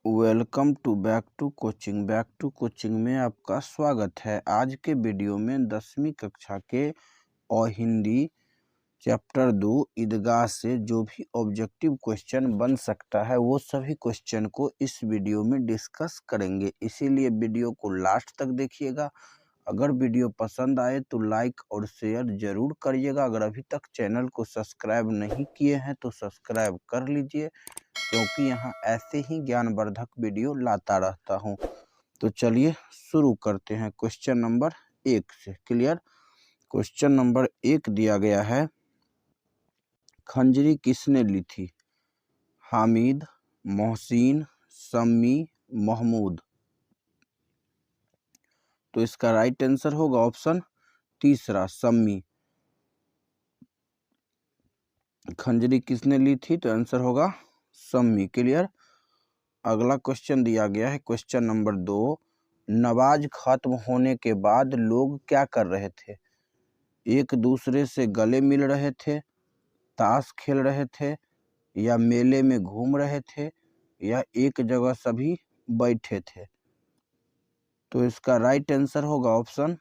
Welcome to back to coaching में आपका स्वागत है। आज के वीडियो में 10वीं कक्षा के और हिंदी चैप्टर 2 ईदगाह से जो भी ऑब्जेक्टिव क्वेश्चन बन सकता है वो सभी क्वेश्चन को इस वीडियो में डिस्कस करेंगे, इसीलिए वीडियो को लास्ट तक देखिएगा। अगर वीडियो पसंद आए तो लाइक और शेयर जरूर करिएगा। अगर अभी तक चैनल को सब्सक्राइब नहीं किए हैं तो सब्सक्राइब कर लीजिए, क्योंकि यहाँ ऐसे ही ज्ञानवर्धक वीडियो लाता रहता हूँ। तो चलिए शुरू करते हैं क्वेश्चन नंबर 1 से। क्लियर। क्वेश्चन नंबर 1 दिया गया है, खंजरी किसने ली थी? हामिद, मोहसिन, सम्मी, महमूद। तो इसका राइट आंसर होगा ऑप्शन तीसरा, सम्मी। खंजरी किसने ली थी? तो आंसर होगा सम्मी। क्लियर। अगला क्वेश्चन दिया गया है, क्वेश्चन नंबर 2, नमाज खत्म होने के बाद लोग क्या कर रहे थे? एक दूसरे से गले मिल रहे थे, ताश खेल रहे थे, या मेले में घूम रहे थे, या एक जगह सभी बैठे थे। तो इसका राइट आंसर होगा ऑप्शन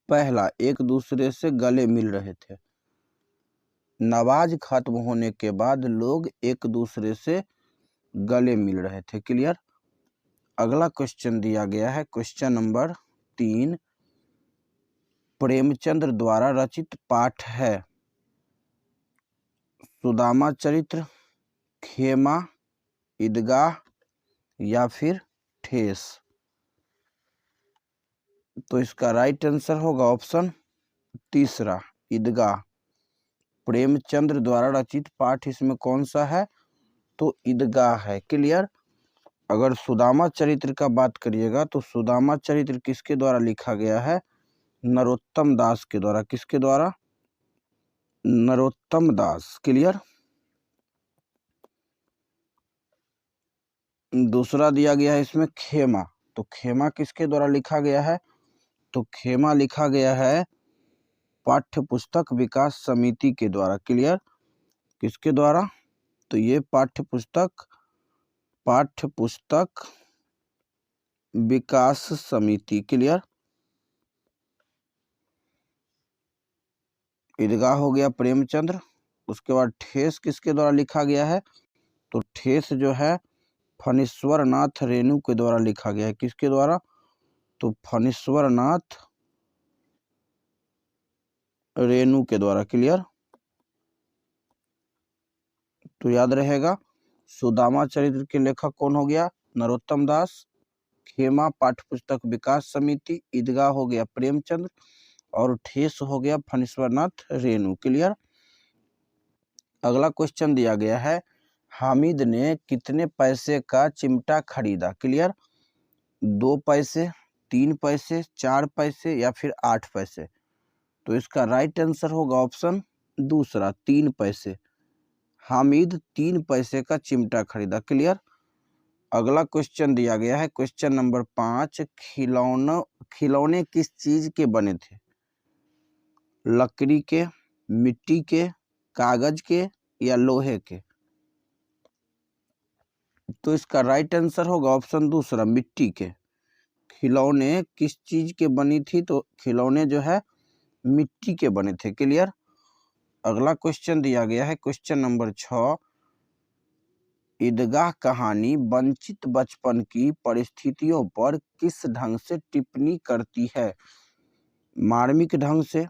पहला, एक दूसरे से गले मिल रहे थे। नमाज खत्म होने के बाद लोग एक दूसरे से गले मिल रहे थे। क्लियर। अगला क्वेश्चन दिया गया है, क्वेश्चन नंबर 3, प्रेमचंद्र द्वारा रचित पाठ है सुदामा चरित्र, खेमा, ईदगाह, या फिर ठेस। तो इसका राइट आंसर होगा ऑप्शन तीसरा, ईदगाह। प्रेमचंद्र द्वारा रचित पाठ इसमें कौन सा है? तो ईदगाह है। क्लियर। अगर सुदामा चरित्र का बात करिएगा तो सुदामा चरित्र किसके द्वारा लिखा गया है? नरोत्तम दास के द्वारा। किसके द्वारा? नरोत्तम दास। क्लियर। दूसरा दिया गया है इसमें खेमा। तो खेमा किसके द्वारा लिखा गया है? तो खेमा लिखा गया है पाठ्य पुस्तक विकास समिति के द्वारा। क्लियर। किसके द्वारा? तो ये पाठ्य पुस्तक विकास समिति। क्लियर। ईदगाह हो गया प्रेमचंद्र। उसके बाद ठेस किसके द्वारा लिखा गया है? तो ठेस जो है फणीश्वर नाथ रेणु के द्वारा लिखा गया है। किसके द्वारा? तो फणीश्वर नाथ रेणु के द्वारा। क्लियर। तो याद रहेगा, सुदामा चरित्र के लेखक कौन हो गया? नरोत्तम दास। खेमा पाठ्य पुस्तक विकास समिति, ईदगाह हो गया प्रेमचंद्र, और ठेस हो गया फणीश्वरनाथ रेणु। क्लियर। अगला क्वेश्चन दिया गया है, हामिद ने कितने पैसे का चिमटा खरीदा? क्लियर। 2 पैसे, 3 पैसे, 4 पैसे, या फिर 8 पैसे। तो इसका राइट आंसर होगा ऑप्शन दूसरा, 3 पैसे। हामिद 3 पैसे का चिमटा खरीदा। क्लियर। अगला क्वेश्चन दिया गया है, क्वेश्चन नंबर 5, खिलौने किस चीज के बने थे? लकड़ी के, मिट्टी के, कागज के, या लोहे के। तो इसका राइट आंसर होगा ऑप्शन दूसरा, मिट्टी के। खिलौने किस चीज के बनी थी? तो खिलौने जो है मिट्टी के बने थे। क्लियर। अगला क्वेश्चन दिया गया है, क्वेश्चन नंबर 6, ईदगाह कहानी वंचित बचपन की परिस्थितियों पर किस ढंग से टिप्पणी करती है? मार्मिक ढंग से,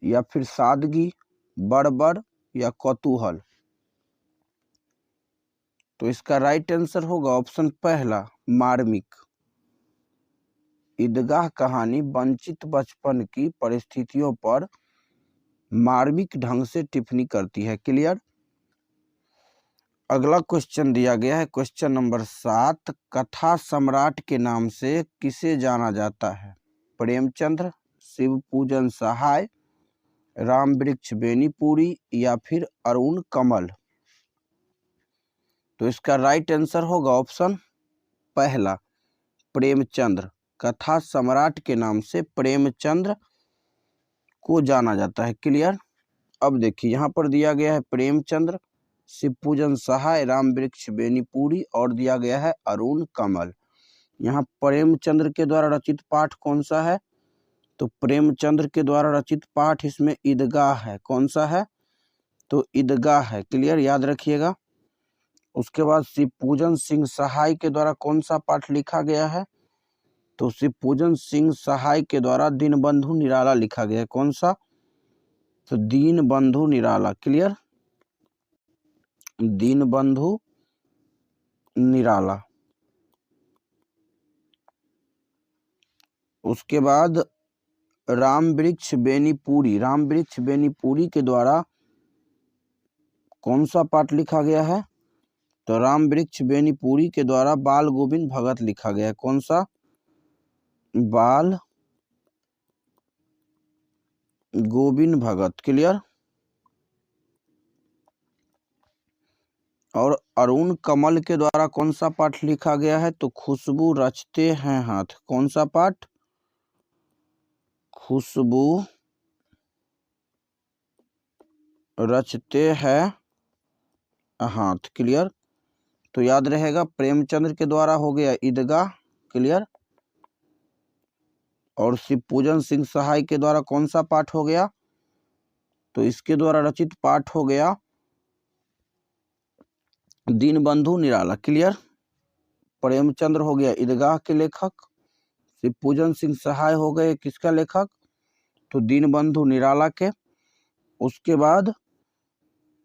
या फिर सादगी, बड़बड़, या कौतूहल। तो इसका राइट आंसर होगा ऑप्शन पहला, मार्मिक। ईदगाह कहानी वंचित बचपन की परिस्थितियों पर मार्मिक ढंग से टिप्पणी करती है। क्लियर। अगला क्वेश्चन दिया गया है, क्वेश्चन नंबर 7, कथा सम्राट के नाम से किसे जाना जाता है? प्रेमचंद्र, शिव पूजन सहाय, राम वृक्ष बेनीपुरी, या फिर अरुण कमल। तो इसका राइट आंसर होगा ऑप्शन पहला, प्रेमचंद्र। कथा सम्राट के नाम से प्रेमचंद्र को जाना जाता है। क्लियर। अब देखिए यहाँ पर दिया गया है प्रेमचंद्र, शिव पूजन सहाय, राम वृक्ष बेनीपुरी और दिया गया है अरुण कमल। यहाँ प्रेमचंद्र के द्वारा रचित पाठ कौन सा है? तो प्रेमचंद्र के द्वारा रचित पाठ इसमें ईदगाह है। कौन सा है? तो ईदगाह है। क्लियर, याद रखिएगा। उसके बाद शिव पूजन सिंह सहाय के द्वारा कौन सा पाठ लिखा गया है? तो शिव पूजन सिंह सहाय के द्वारा दीनबंधु निराला लिखा गया है। कौन सा? तो दीनबंधु निराला। क्लियर, दीनबंधु निराला। उसके बाद राम वृक्ष बेनीपुरी, राम वृक्ष बेनीपुरी के द्वारा कौन सा पाठ लिखा गया है? तो राम वृक्ष बेनीपुरी के द्वारा बाल गोविंद भगत लिखा गया है। कौन सा? बाल गोविंद भगत। क्लियर। और अरुण कमल के द्वारा कौन सा पाठ लिखा गया है? तो खुशबू रचते हैं हाथ। कौन सा पाठ? खुशबू रचते हैं हाथ। क्लियर, तो याद रहेगा प्रेमचंद्र के द्वारा हो गया ईदगाह। क्लियर। और शिव पूजन सिंह सहाय के द्वारा कौन सा पाठ हो गया? तो इसके द्वारा रचित पाठ हो गया दीनबंधु निराला। क्लियर, प्रेमचंद्र हो गया ईदगाह के लेखक, शिव पूजन सिंह सहाय हो गए किसका लेखक? तो दीनबंधु निराला के। उसके बाद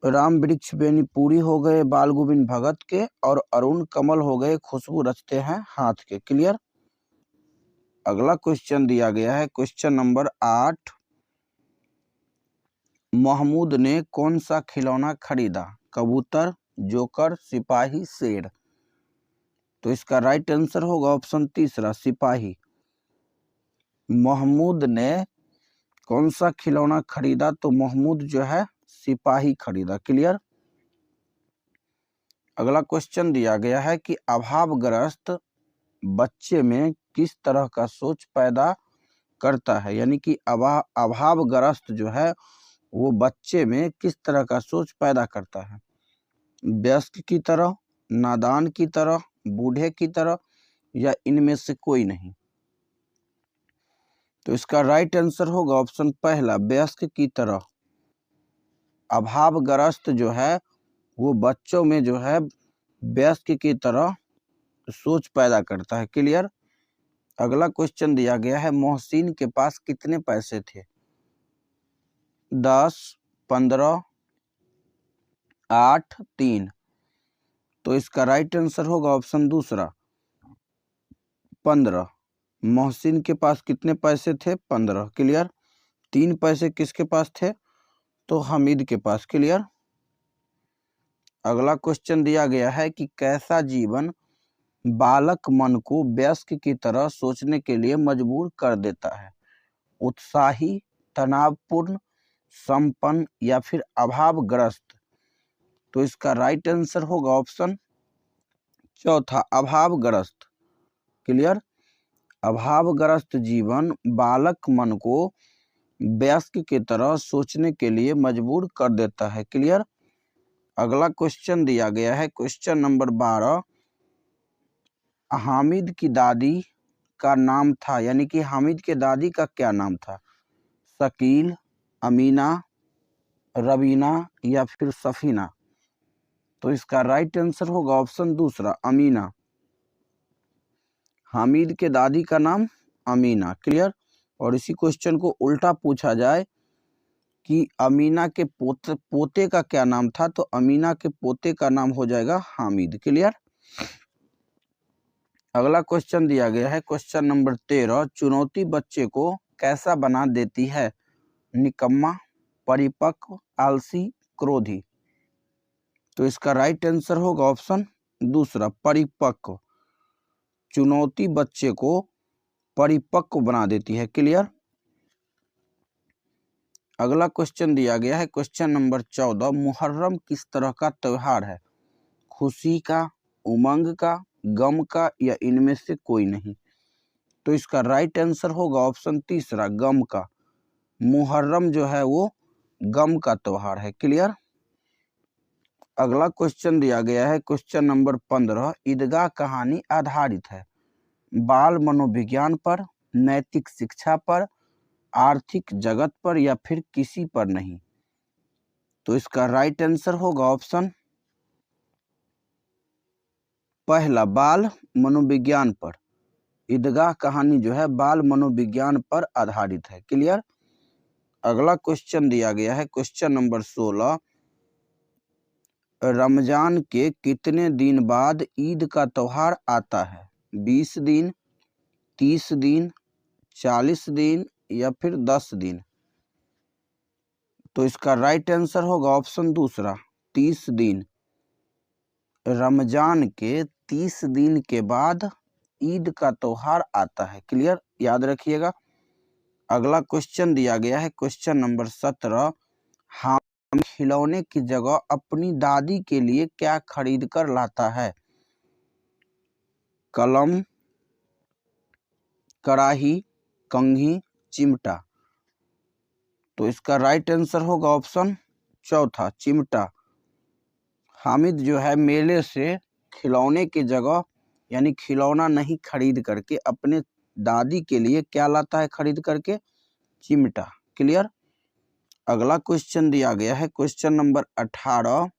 राम वृक्ष बेनीपुरी हो गए बाल गोविंद भगत के, और अरुण कमल हो गए खुशबू रचते हैं हाथ के। क्लियर। अगला क्वेश्चन दिया गया है क्वेश्चन नंबर 8। महमूद ने कौन सा खिलौना खरीदा? कबूतर, जोकर, सिपाही, शेर। तो इसका राइट आंसर होगा ऑप्शन तीसरा, सिपाही। महमूद ने कौन सा खिलौना खरीदा? तो महमूद जो है सिपाही खरीदा। क्लियर। अगला क्वेश्चन दिया गया है कि अभावग्रस्त बच्चे में किस तरह का सोच पैदा करता है, यानी कि अभावग्रस्त जो है वो बच्चे में किस तरह का सोच पैदा करता है? वयस्क की तरह, नादान की तरह, बूढ़े की तरह, या इनमें से कोई नहीं। तो इसका राइट आंसर होगा ऑप्शन पहला, वयस्क की तरह। अभावग्रस्त जो है वो बच्चों में जो है वयस्क की तरह सोच पैदा करता है। क्लियर। अगला क्वेश्चन दिया गया है मोहसिन के पास कितने पैसे थे? 10, 15, 8, 3। तो इसका राइट आंसर होगा ऑप्शन दूसरा, 15। मोहसिन के पास कितने पैसे थे? 15। क्लियर। 3 पैसे किसके पास थे? तो हामिद के पास। क्लियर। अगला क्वेश्चन दिया गया है कि कैसा जीवन बालक मन को वयस्क की तरह सोचने के लिए मजबूर कर देता है? उत्साही, तनावपूर्ण, संपन्न, या फिर अभावग्रस्त। तो इसका राइट आंसर होगा ऑप्शन चौथा, अभावग्रस्त। क्लियर। अभावग्रस्त जीवन बालक मन को वयस्क की तरह सोचने के लिए मजबूर कर देता है। क्लियर। अगला क्वेश्चन दिया गया है क्वेश्चन नंबर 12। हामिद की दादी का नाम था, यानी कि हामिद के दादी का क्या नाम था? शकील, अमीना, रबीना, या फिर सफीना। तो इसका राइट आंसर होगा ऑप्शन दूसरा, अमीना। हामिद के दादी का नाम अमीना। क्लियर। और इसी क्वेश्चन को उल्टा पूछा जाए कि अमीना के पोते का क्या नाम था, तो अमीना के पोते का नाम हो जाएगा हामिद। क्लियर। अगला क्वेश्चन दिया गया है क्वेश्चन नंबर 13। चुनौती बच्चे को कैसा बना देती है? निकम्मा, परिपक्व, आलसी, क्रोधी। तो इसका राइट आंसर होगा ऑप्शन दूसरा, परिपक्व। चुनौती बच्चे को परिपक्व बना देती है। क्लियर। अगला क्वेश्चन दिया गया है क्वेश्चन नंबर 14। मुहर्रम किस तरह का त्योहार है? खुशी का, उमंग का, गम का, या इनमें से कोई नहीं। तो इसका राइट आंसर होगा ऑप्शन तीसरा, गम का। मुहर्रम जो है वो गम का त्योहार है। क्लियर। अगला क्वेश्चन दिया गया है क्वेश्चन नंबर 15। ईदगाह कहानी आधारित है बाल मनोविज्ञान पर, नैतिक शिक्षा पर, आर्थिक जगत पर या फिर किसी पर नहीं। तो इसका राइट आंसर होगा ऑप्शन पहला, बाल मनोविज्ञान पर। ईदगाह कहानी जो है बाल मनोविज्ञान पर आधारित है। क्लियर। अगला क्वेश्चन दिया गया है क्वेश्चन नंबर 16। रमजान के कितने दिन बाद ईद का त्योहार आता है? 20 दिन, 30 दिन, 40 दिन या फिर 10 दिन। तो इसका राइट आंसर होगा ऑप्शन दूसरा, 30 दिन। रमजान के 30 दिन के बाद ईद का त्योहार आता है। क्लियर, याद रखिएगा। अगला क्वेश्चन दिया गया है क्वेश्चन नंबर 17। हम खिलौने की जगह अपनी दादी के लिए क्या खरीद कर लाता है? कलम, कड़ाही, कंघी, चिमटा। तो इसका राइट आंसर होगा ऑप्शन चौथा, चिमटा। हामिद जो है मेले से खिलौने की जगह यानी खिलौना नहीं खरीद करके अपने दादी के लिए क्या लाता है खरीद करके? चिमटा। क्लियर। अगला क्वेश्चन दिया गया है क्वेश्चन नंबर 18।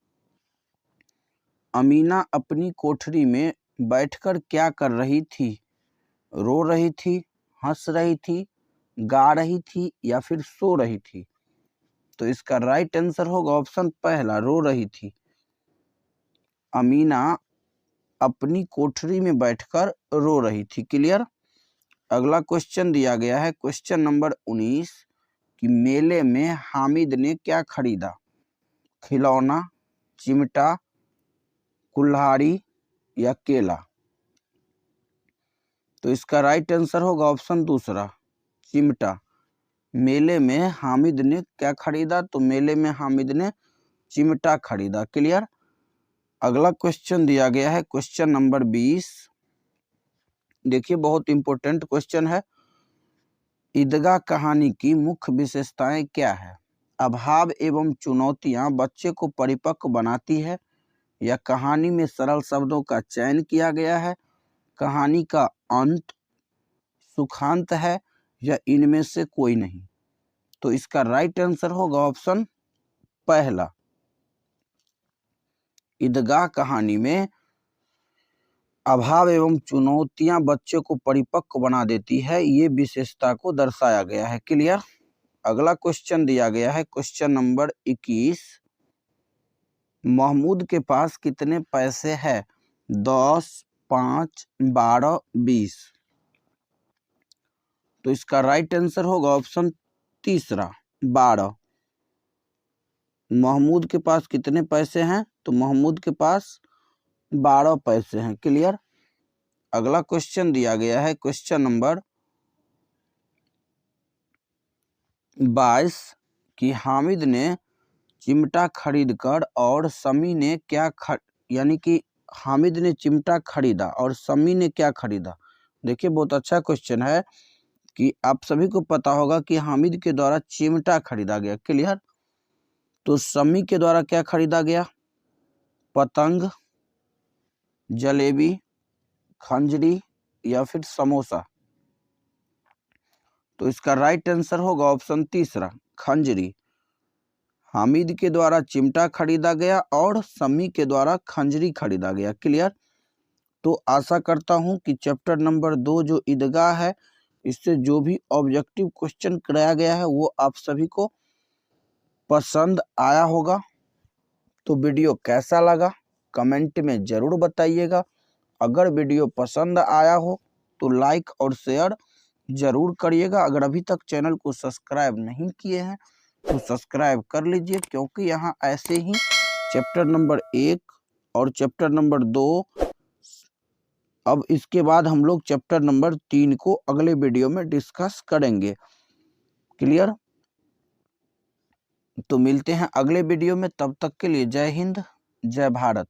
अमीना अपनी कोठरी में बैठकर क्या कर रही थी? रो रही थी, हंस रही थी, गा रही थी या फिर सो रही थी। तो इसका राइट आंसर होगा ऑप्शन पहला, रो रही थी। अमीना अपनी कोठरी में बैठकर रो रही थी। क्लियर। अगला क्वेश्चन दिया गया है क्वेश्चन नंबर 19 कि मेले में हामिद ने क्या खरीदा? खिलौना, चिमटा, कुल्हाड़ी या केला। तो इसका राइट आंसर होगा ऑप्शन दूसरा, चिमटा। मेले में हामिद ने क्या खरीदा? तो मेले में हामिद ने चिमटा खरीदा। क्लियर। अगला क्वेश्चन दिया गया है क्वेश्चन नंबर 20। देखिए बहुत इंपॉर्टेंट क्वेश्चन है। ईदगाह कहानी की मुख्य विशेषताएं क्या है? अभाव एवं चुनौतियां बच्चे को परिपक्व बनाती है या कहानी में सरल शब्दों का चयन किया गया है? कहानी का अंत सुखांत है या इनमें से कोई नहीं। तो इसका राइट आंसर होगा ऑप्शन पहला। ईदगाह कहानी में अभाव एवं चुनौतियां बच्चे को परिपक्व बना देती है, ये विशेषता को दर्शाया गया है। क्लियर। अगला क्वेश्चन दिया गया है क्वेश्चन नंबर 21। महमूद के पास कितने पैसे हैं? 10, 5, 12, 20। तो इसका राइट आंसर होगा ऑप्शन तीसरा, 12। महमूद के पास कितने पैसे हैं? तो महमूद के पास 12 पैसे हैं। क्लियर। अगला क्वेश्चन दिया गया है क्वेश्चन नंबर 22 कि हामिद ने चिमटा खरीदकर और समी ने क्या यानी कि हामिद ने चिमटा खरीदा और समी ने क्या खरीदा। देखिए बहुत अच्छा क्वेश्चन है कि आप सभी को पता होगा कि हामिद के द्वारा चिमटा खरीदा गया। क्लियर। तो समी के द्वारा क्या खरीदा गया? पतंग, जलेबी, खंजरी या फिर समोसा। तो इसका राइट आंसर होगा ऑप्शन तीसरा, खंजरी। हामिद के द्वारा चिमटा खरीदा गया और समी के द्वारा खंजरी खरीदा गया। क्लियर। तो आशा करता हूं कि चैप्टर नंबर 2 जो ईदगाह है, इससे जो भी ऑब्जेक्टिव क्वेश्चन कराया गया है वो आप सभी को पसंद आया होगा। तो वीडियो कैसा लगा कमेंट में ज़रूर बताइएगा। अगर वीडियो पसंद आया हो तो लाइक और शेयर ज़रूर करिएगा। अगर अभी तक चैनल को सब्सक्राइब नहीं किए हैं तो सब्सक्राइब कर लीजिए, क्योंकि यहाँ ऐसे ही चैप्टर नंबर 1 और चैप्टर नंबर 2, अब इसके बाद हम लोग चैप्टर नंबर 3 को अगले वीडियो में डिस्कस करेंगे। क्लियर। तो मिलते हैं अगले वीडियो में, तब तक के लिए जय हिंद, जय भारत।